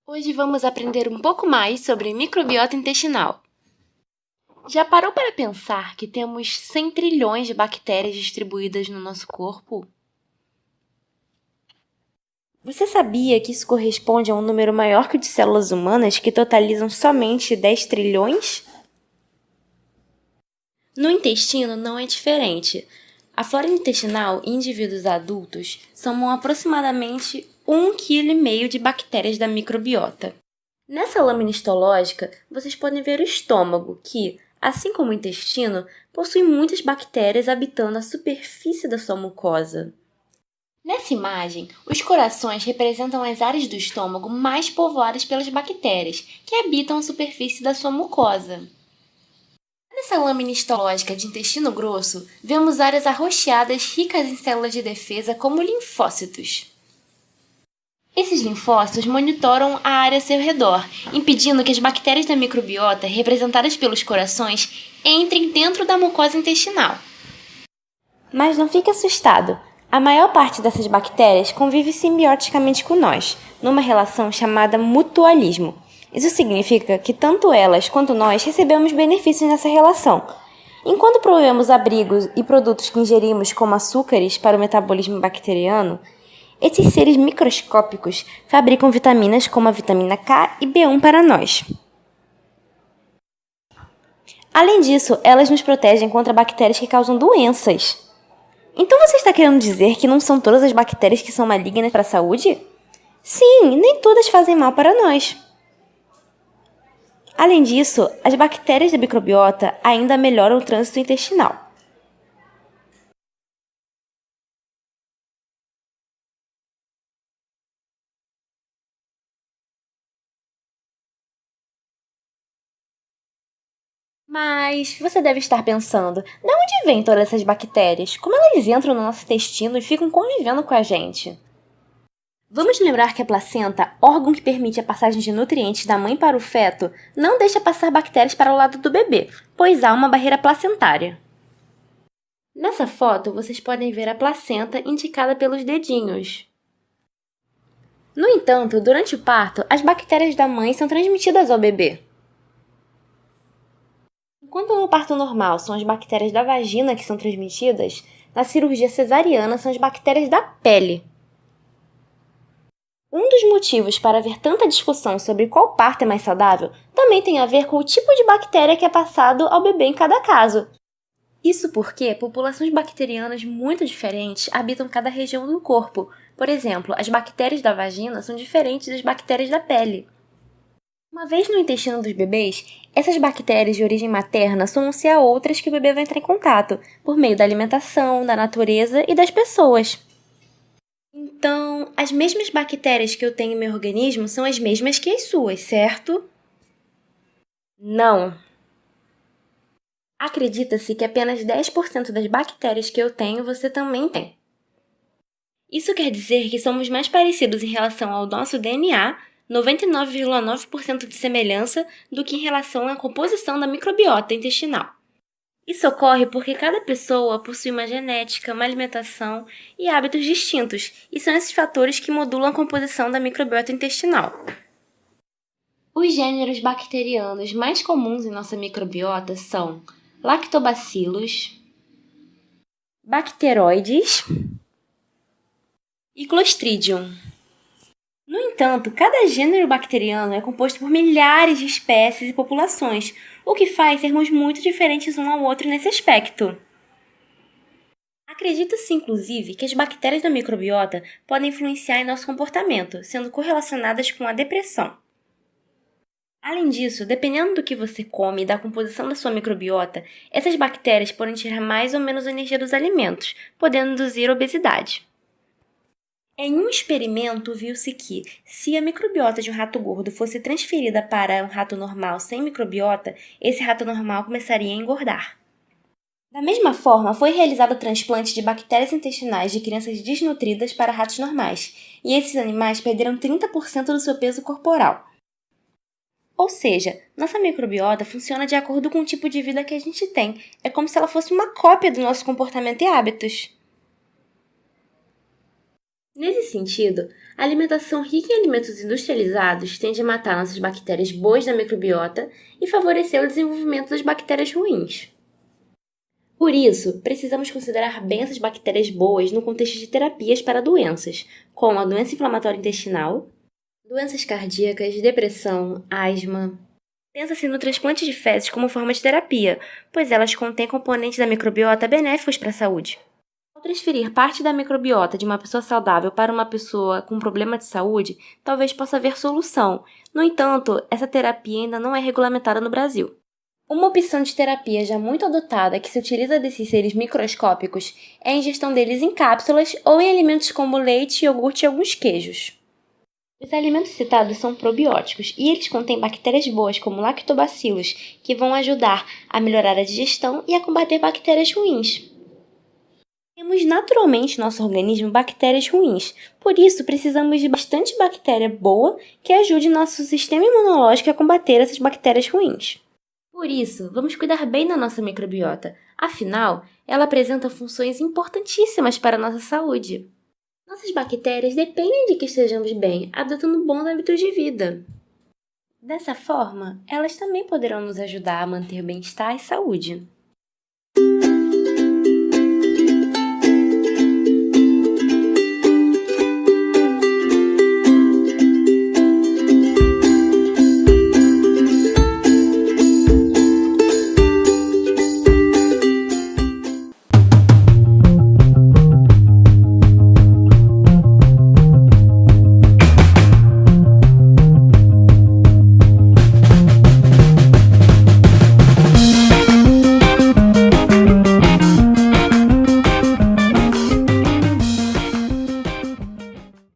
Hoje vamos aprender um pouco mais sobre microbiota intestinal. Já parou para pensar que temos 100 trilhões de bactérias distribuídas no nosso corpo? Você sabia que isso corresponde a um número maior que o de células humanas, que totalizam somente 10 trilhões? No intestino não é diferente. A flora intestinal em indivíduos adultos somam aproximadamente 1,5 kg de bactérias da microbiota. Nessa lâmina histológica, vocês podem ver o estômago, que, assim como o intestino, possui muitas bactérias habitando a superfície da sua mucosa. Nessa imagem, os corações representam as áreas do estômago mais povoadas pelas bactérias, que habitam a superfície da sua mucosa. Nessa lâmina histológica de intestino grosso, vemos áreas arroxeadas ricas em células de defesa como linfócitos. Esses linfócitos monitoram a área ao seu redor, impedindo que as bactérias da microbiota, representadas pelos corações, entrem dentro da mucosa intestinal. Mas não fique assustado. A maior parte dessas bactérias convive simbioticamente com nós, numa relação chamada mutualismo. Isso significa que tanto elas quanto nós recebemos benefícios nessa relação. Enquanto provemos abrigos e produtos que ingerimos como açúcares para o metabolismo bacteriano, esses seres microscópicos fabricam vitaminas como a vitamina K e B1 para nós. Além disso, elas nos protegem contra bactérias que causam doenças. Então você está querendo dizer que não são todas as bactérias que são malignas para a saúde? Sim, nem todas fazem mal para nós. Além disso, as bactérias da microbiota ainda melhoram o trânsito intestinal. Mas você deve estar pensando, de onde vêm todas essas bactérias? Como elas entram no nosso intestino e ficam convivendo com a gente? Vamos lembrar que a placenta, órgão que permite a passagem de nutrientes da mãe para o feto, não deixa passar bactérias para o lado do bebê, pois há uma barreira placentária. Nessa foto, vocês podem ver a placenta indicada pelos dedinhos. No entanto, durante o parto, as bactérias da mãe são transmitidas ao bebê. Enquanto no parto normal são as bactérias da vagina que são transmitidas, na cirurgia cesariana são as bactérias da pele. Um dos motivos para haver tanta discussão sobre qual parto é mais saudável também tem a ver com o tipo de bactéria que é passado ao bebê em cada caso. Isso porque populações bacterianas muito diferentes habitam cada região do corpo. Por exemplo, as bactérias da vagina são diferentes das bactérias da pele. Uma vez no intestino dos bebês, essas bactérias de origem materna somam-se a outras que o bebê vai entrar em contato, por meio da alimentação, da natureza e das pessoas. Então, as mesmas bactérias que eu tenho em meu organismo são as mesmas que as suas, certo? Não. Acredita-se que apenas 10% das bactérias que eu tenho você também tem. Isso quer dizer que somos mais parecidos em relação ao nosso DNA, 99,9% de semelhança, do que em relação à composição da microbiota intestinal. Isso ocorre porque cada pessoa possui uma genética, uma alimentação e hábitos distintos, e são esses fatores que modulam a composição da microbiota intestinal. Os gêneros bacterianos mais comuns em nossa microbiota são Lactobacillus, Bacteroides e Clostridium. No entanto, cada gênero bacteriano é composto por milhares de espécies e populações, o que faz sermos muito diferentes um ao outro nesse aspecto. Acredita-se, inclusive, que as bactérias da microbiota podem influenciar em nosso comportamento, sendo correlacionadas com a depressão. Além disso, dependendo do que você come e da composição da sua microbiota, essas bactérias podem tirar mais ou menos energia dos alimentos, podendo induzir obesidade. Em um experimento, viu-se que, se a microbiota de um rato gordo fosse transferida para um rato normal sem microbiota, esse rato normal começaria a engordar. Da mesma forma, foi realizado o transplante de bactérias intestinais de crianças desnutridas para ratos normais, e esses animais perderam 30% do seu peso corporal. Ou seja, nossa microbiota funciona de acordo com o tipo de vida que a gente tem. É como se ela fosse uma cópia do nosso comportamento e hábitos. Nesse sentido, a alimentação rica em alimentos industrializados tende a matar nossas bactérias boas da microbiota e favorecer o desenvolvimento das bactérias ruins. Por isso, precisamos considerar bem essas bactérias boas no contexto de terapias para doenças, como a doença inflamatória intestinal, doenças cardíacas, depressão, asma. Pensa-se no transplante de fezes como forma de terapia, pois elas contêm componentes da microbiota benéficos para a saúde. Ao transferir parte da microbiota de uma pessoa saudável para uma pessoa com problema de saúde, talvez possa haver solução. No entanto, essa terapia ainda não é regulamentada no Brasil. Uma opção de terapia já muito adotada que se utiliza desses seres microscópicos é a ingestão deles em cápsulas ou em alimentos como leite, iogurte e alguns queijos. Os alimentos citados são probióticos e eles contêm bactérias boas como lactobacilos, que vão ajudar a melhorar a digestão e a combater bactérias ruins. Temos naturalmente no nosso organismo bactérias ruins, por isso precisamos de bastante bactéria boa que ajude nosso sistema imunológico a combater essas bactérias ruins. Por isso, vamos cuidar bem da nossa microbiota, afinal, ela apresenta funções importantíssimas para a nossa saúde. Nossas bactérias dependem de que estejamos bem, adotando bons hábitos de vida. Dessa forma, elas também poderão nos ajudar a manter bem-estar e saúde.